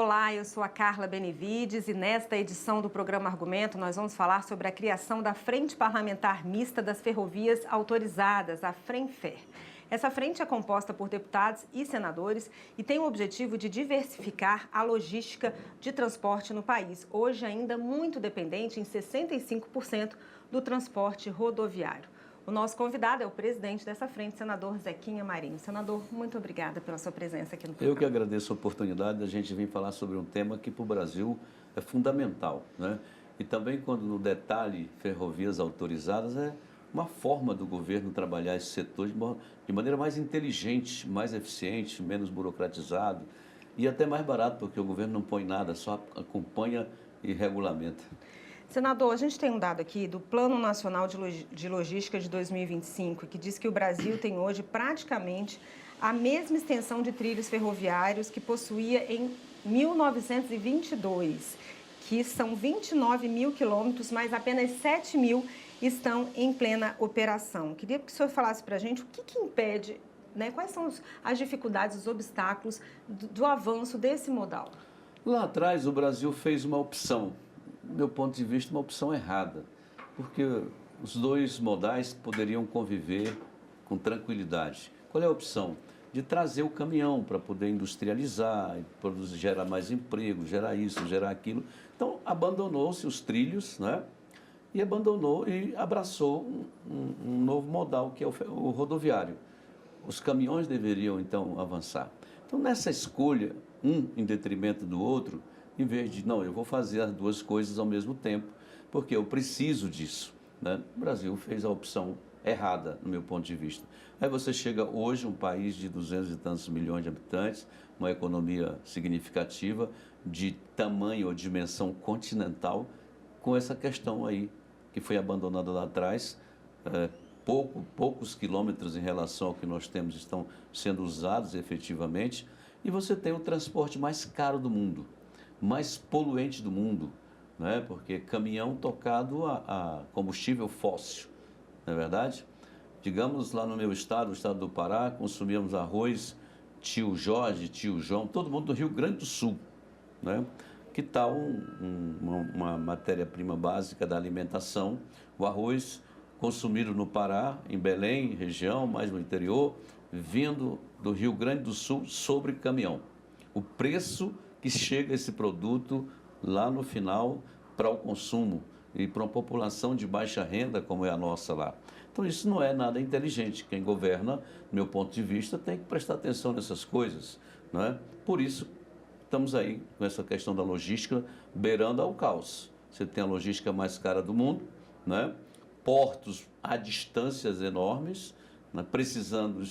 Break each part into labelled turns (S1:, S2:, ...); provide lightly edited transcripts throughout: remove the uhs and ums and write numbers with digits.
S1: Olá, eu sou a Carla Benevides e nesta edição do programa Argumento nós vamos falar sobre a criação da Frente Parlamentar Mista das Ferrovias Autorizadas, a FRENFER. Essa frente é composta por deputados e senadores e tem o objetivo de diversificar a logística de transporte no país, hoje ainda muito dependente em 65% do transporte rodoviário. O nosso convidado é o presidente dessa frente, senador Zequinha Marinho. Senador, muito obrigada pela sua presença aqui no programa.
S2: Eu que agradeço a oportunidade de a gente vir falar sobre um tema que para o Brasil é fundamental, né? E também quando no detalhe ferrovias autorizadas é uma forma do governo trabalhar esse setor de maneira mais inteligente, mais eficiente, menos burocratizado e até mais barato, porque o governo não põe nada, só acompanha e regulamenta.
S1: Senador, a gente tem um dado aqui do Plano Nacional de Logística de 2025, que diz que o Brasil tem hoje praticamente a mesma extensão de trilhos ferroviários que possuía em 1922, que são 29 mil quilômetros, mas apenas 7 mil estão em plena operação. Queria que o senhor falasse para a gente o que impede, né, quais são as dificuldades, os obstáculos do avanço desse modal.
S2: Lá atrás o Brasil fez uma opção, do meu ponto de vista, uma opção errada, porque os dois modais poderiam conviver com tranquilidade. Qual é a opção? De trazer o caminhão para poder industrializar, produzir, gerar mais emprego, gerar isso, gerar aquilo. Então, abandonou-se os trilhos, né? E abandonou e abraçou um novo modal, que é o rodoviário. Os caminhões deveriam, então, avançar. Então, nessa escolha, um em detrimento do outro, em vez de, não, eu vou fazer as duas coisas ao mesmo tempo, porque eu preciso disso, né? O Brasil fez a opção errada, no meu ponto de vista. Aí você chega hoje, um país de 200 e tantos milhões de habitantes, uma economia significativa, de tamanho ou dimensão continental, com essa questão aí, que foi abandonada lá atrás, poucos quilômetros em relação ao que nós temos estão sendo usados efetivamente, e você tem o transporte mais caro do mundo, mais poluente do mundo, né? Porque caminhão tocado a combustível fóssil, não é verdade? Digamos, lá no meu estado, o estado do Pará, consumíamos arroz, tio Jorge, tio João, todo mundo do Rio Grande do Sul, né? Que tal uma matéria-prima básica da alimentação, o arroz consumido no Pará, em Belém, região, mais no interior, vindo do Rio Grande do Sul sobre caminhão. O preço que chega esse produto lá no final para o consumo e para uma população de baixa renda como é a nossa lá. Então isso não é nada inteligente. Quem governa, do meu ponto de vista, tem que prestar atenção nessas coisas, não é? Por isso, estamos aí com essa questão da logística beirando ao caos. Você tem a logística mais cara do mundo, né? Portos a distâncias enormes, né? Precisando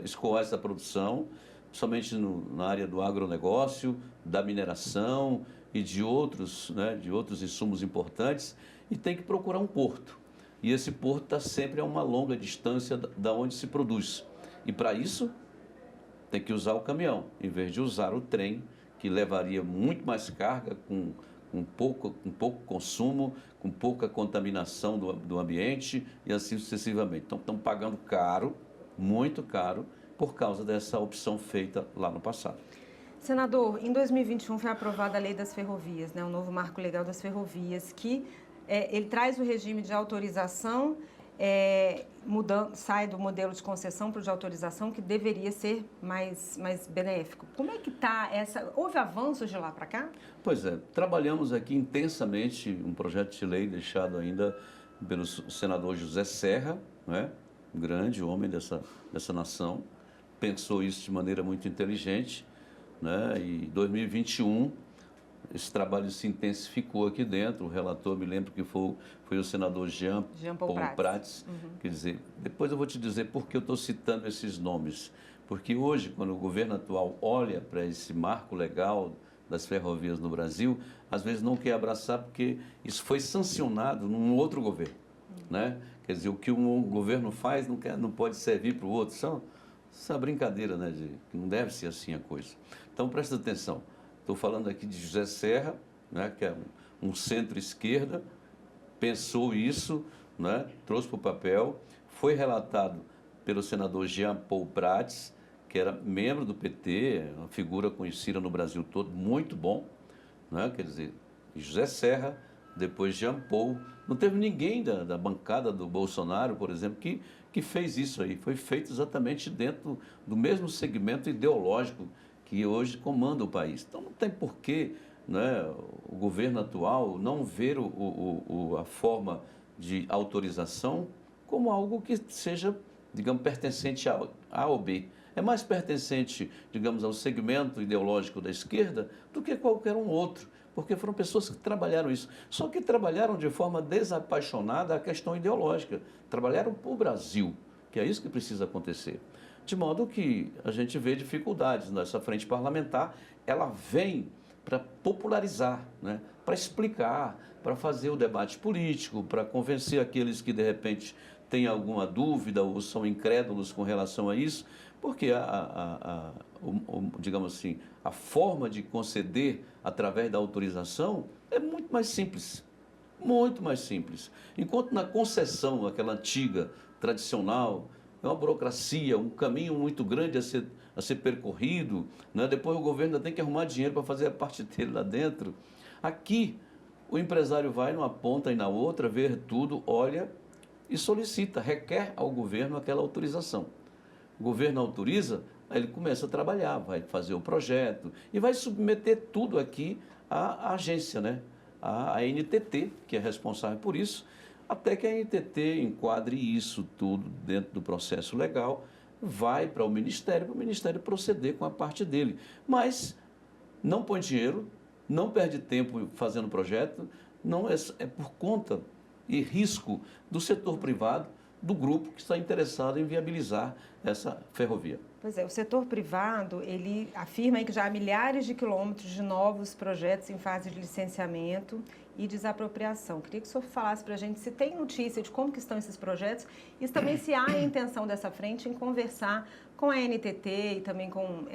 S2: escoar essa produção, somente na área do agronegócio, da mineração e de outros, né, de outros insumos importantes, e tem que procurar um porto. E esse porto está sempre a uma longa distância da onde se produz. E para isso, tem que usar o caminhão, em vez de usar o trem, que levaria muito mais carga, com pouco consumo, com pouca contaminação do ambiente e assim sucessivamente. Então, estão pagando caro, muito caro, por causa dessa opção feita lá no passado.
S1: Senador, em 2021 foi aprovada a Lei das Ferrovias, né, o novo Marco Legal das Ferrovias, que ele traz o regime de autorização, sai do modelo de concessão para o de autorização, que deveria ser mais benéfico. Como é que está essa... Houve avanços de lá para cá?
S2: Pois é, trabalhamos aqui intensamente um projeto de lei deixado ainda pelo senador José Serra, né, um grande homem dessa nação, pensou isso de maneira muito inteligente, né? E em 2021 esse trabalho se intensificou aqui dentro. O relator, me lembro que foi o senador Jean Paul Prats. Uhum. Quer dizer, depois eu vou te dizer por que eu estou citando esses nomes. Porque hoje, quando o governo atual olha para esse marco legal das ferrovias no Brasil, às vezes não quer abraçar porque isso foi sancionado num outro governo, né? Quer dizer, o que um governo faz não pode servir para o outro. Essa brincadeira, né, que não deve ser assim a coisa. Então, presta atenção. Estou falando aqui de José Serra, né, que é um centro-esquerda, pensou isso, né, trouxe para o papel, foi relatado pelo senador Jean Paul Prats, que era membro do PT, uma figura conhecida no Brasil todo, muito bom, né? Quer dizer, José Serra, depois Jean Paul, não teve ninguém da bancada do Bolsonaro, por exemplo, que fez isso aí. Foi feito exatamente dentro do mesmo segmento ideológico que hoje comanda o país. Então não tem porquê, né, o governo atual não ver a forma de autorização como algo que seja, digamos, pertencente a A ou B. É mais pertencente, digamos, ao segmento ideológico da esquerda do que qualquer um outro, porque foram pessoas que trabalharam isso. Só que trabalharam de forma desapaixonada a questão ideológica, trabalharam para o Brasil, que é isso que precisa acontecer. De modo que a gente vê dificuldades nessa frente parlamentar, ela vem para popularizar, né? Para explicar, para fazer o debate político, para convencer aqueles que de repente têm alguma dúvida ou são incrédulos com relação a isso, porque digamos assim, a forma de conceder através da autorização é muito mais simples, muito mais simples. Enquanto na concessão, aquela antiga, tradicional, é uma burocracia, um caminho muito grande a ser percorrido, né? Depois o governo ainda tem que arrumar dinheiro para fazer a parte dele lá dentro. Aqui, o empresário vai numa ponta e na outra, vê tudo, olha e solicita, requer ao governo aquela autorização. O governo autoriza, aí ele começa a trabalhar, vai fazer o projeto e vai submeter tudo aqui à agência, né? A NTT, que é responsável por isso, até que a NTT enquadre isso tudo dentro do processo legal, vai para o Ministério proceder com a parte dele. Mas não põe dinheiro, não perde tempo fazendo projeto, não é por conta e risco do setor privado, do grupo que está interessado em viabilizar essa ferrovia.
S1: Pois é, o setor privado, ele afirma que já há milhares de quilômetros de novos projetos em fase de licenciamento e desapropriação. Queria que o senhor falasse para a gente se tem notícia de como que estão esses projetos e também se há a intenção dessa frente em conversar com a NTT e também com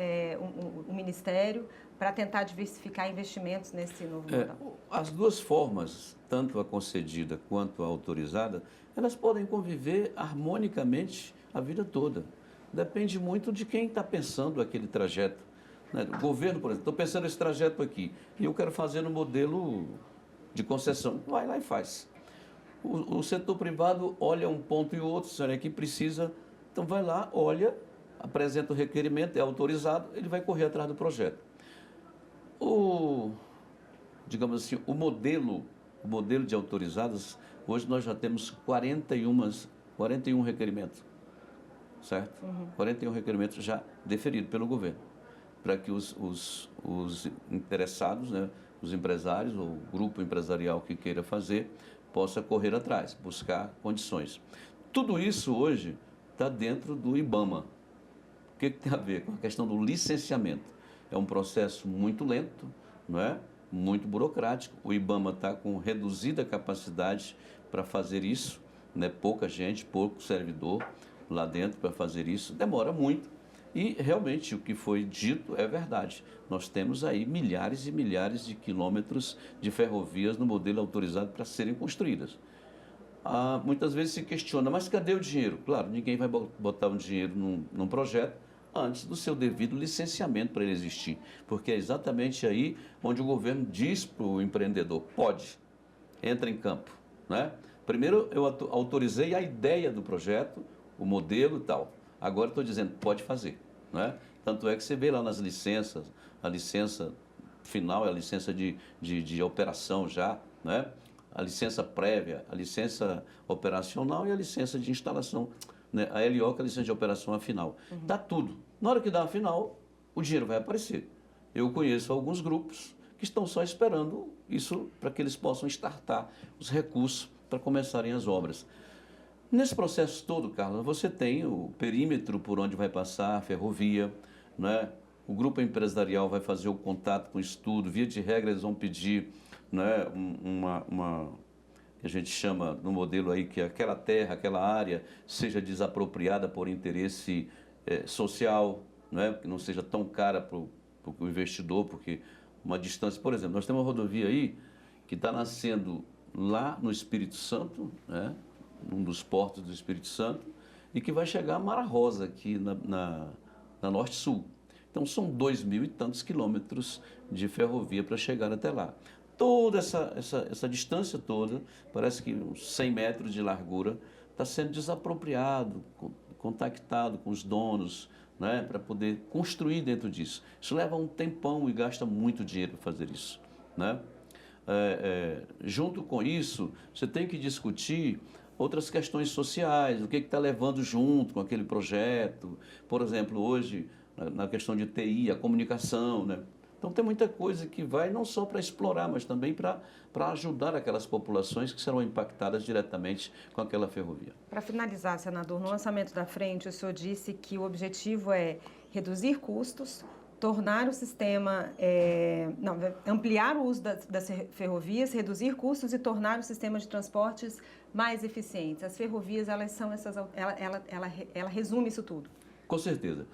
S1: o Ministério para tentar diversificar investimentos nesse novo modal.
S2: As duas formas, tanto a concedida quanto a autorizada, elas podem conviver harmonicamente a vida toda. Depende muito de quem está pensando aquele trajeto. Né? O governo, por exemplo, estou pensando esse trajeto aqui e eu quero fazer no modelo de concessão. Vai lá e faz. O setor privado olha um ponto e o outro, olha, aqui precisa, então vai lá, olha, apresenta o requerimento, é autorizado, ele vai correr atrás do projeto. Digamos assim, o modelo de autorizadas, hoje nós já temos 41 requerimentos, certo? 41 requerimentos já deferidos pelo governo, para que os interessados, né, os empresários ou o grupo empresarial que queira fazer, possa correr atrás, buscar condições. Tudo isso hoje está dentro do IBAMA. O que tem a ver com a questão do licenciamento? É um processo muito lento, não é? Muito burocrático. O IBAMA está com reduzida capacidade para fazer isso, né? Pouca gente, pouco servidor lá dentro para fazer isso. Demora muito e realmente o que foi dito é verdade. Nós temos aí milhares e milhares de quilômetros de ferrovias no modelo autorizado para serem construídas. Muitas vezes se questiona, mas cadê o dinheiro? Claro, ninguém vai botar um dinheiro num projeto antes do seu devido licenciamento para ele existir. Porque é exatamente aí onde o governo diz para o empreendedor, pode, entra em campo. Né? Primeiro eu autorizei a ideia do projeto, o modelo e tal. Agora estou dizendo, pode fazer. Né? Tanto é que você vê lá nas licenças, a licença final é a licença de operação já, né? A licença prévia, a licença operacional e a licença de instalação, né? A LO, que é a licença de operação, a final. Dá tudo. Na hora que dá a final, o dinheiro vai aparecer. Eu conheço alguns grupos que estão só esperando isso para que eles possam startar os recursos para começarem as obras. Nesse processo todo, Carla, você tem o perímetro por onde vai passar a ferrovia, né? O grupo empresarial vai fazer o contato com o estudo, via de regra eles vão pedir, né, que a gente chama no modelo aí que aquela terra, aquela área seja desapropriada por interesse social, né, que não seja tão cara para o investidor, porque uma distância, por exemplo, nós temos uma rodovia aí que está nascendo lá no Espírito Santo, né, num dos portos do Espírito Santo, e que vai chegar a Mara Rosa aqui na da Norte-Sul. Então, são 2.000 e tantos quilômetros de ferrovia para chegar até lá. Toda essa distância toda, parece que uns 100 metros de largura, está sendo desapropriado, contactado com os donos, né, para poder construir dentro disso. Isso leva um tempão e gasta muito dinheiro para fazer isso, né? Junto com isso, você tem que discutir outras questões sociais, o que está levando junto com aquele projeto. Por exemplo, hoje, na questão de TI, a comunicação, né? Então, tem muita coisa que vai não só para explorar, mas também para ajudar aquelas populações que serão impactadas diretamente com aquela ferrovia.
S1: Para finalizar, senador, no lançamento da frente, o senhor disse que o objetivo é reduzir custos, tornar o sistema, ampliar o uso das ferrovias, reduzir custos e tornar o sistema de transportes mais eficientes. As ferrovias, ela resume isso tudo.
S2: Com certeza.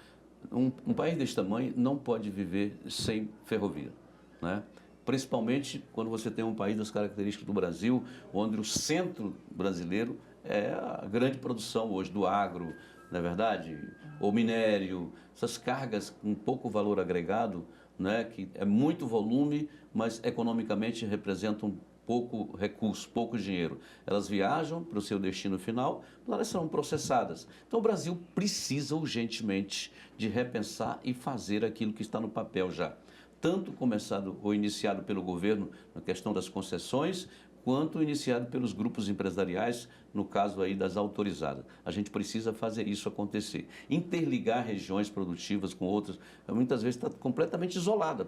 S2: Um país desse tamanho não pode viver sem ferrovia, né? Principalmente quando você tem um país das características do Brasil, onde o centro brasileiro é a grande produção hoje do agro, não é verdade? O minério, essas cargas com pouco valor agregado, né? Que é muito volume, mas economicamente representam pouco recurso, pouco dinheiro. Elas viajam para o seu destino final, mas elas são processadas. Então o Brasil precisa urgentemente de repensar e fazer aquilo que está no papel já. Tanto começado ou iniciado pelo governo na questão das concessões, quanto iniciado pelos grupos empresariais, no caso aí das autorizadas. A gente precisa fazer isso acontecer. Interligar regiões produtivas com outras, muitas vezes está completamente isolada,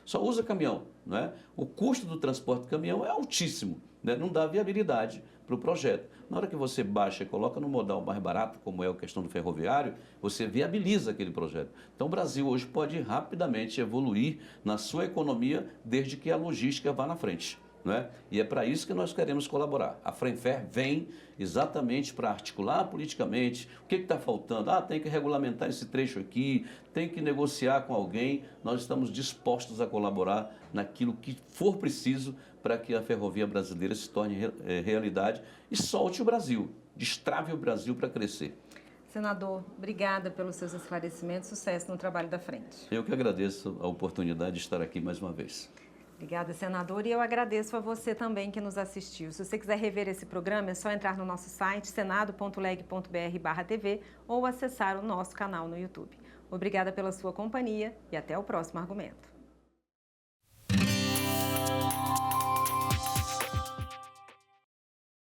S2: só usa caminhão, não é? O custo do transporte de caminhão é altíssimo, né? Não dá viabilidade para o projeto. Na hora que você baixa e coloca no modal mais barato, como é a questão do ferroviário, você viabiliza aquele projeto. Então o Brasil hoje pode rapidamente evoluir na sua economia, desde que a logística vá na frente. Né? E é para isso que nós queremos colaborar. A FRENFER vem exatamente para articular politicamente o que está faltando. Tem que regulamentar esse trecho aqui, tem que negociar com alguém. Nós estamos dispostos a colaborar naquilo que for preciso para que a ferrovia brasileira se torne realidade e solte o Brasil, destrave o Brasil para crescer.
S1: Senador, obrigada pelos seus esclarecimentos. Sucesso no trabalho da frente.
S2: Eu que agradeço a oportunidade de estar aqui mais uma vez.
S1: Obrigada, senador. E eu agradeço a você também que nos assistiu. Se você quiser rever esse programa, é só entrar no nosso site, senado.leg.br/tv ou acessar o nosso canal no YouTube. Obrigada pela sua companhia e até o próximo argumento.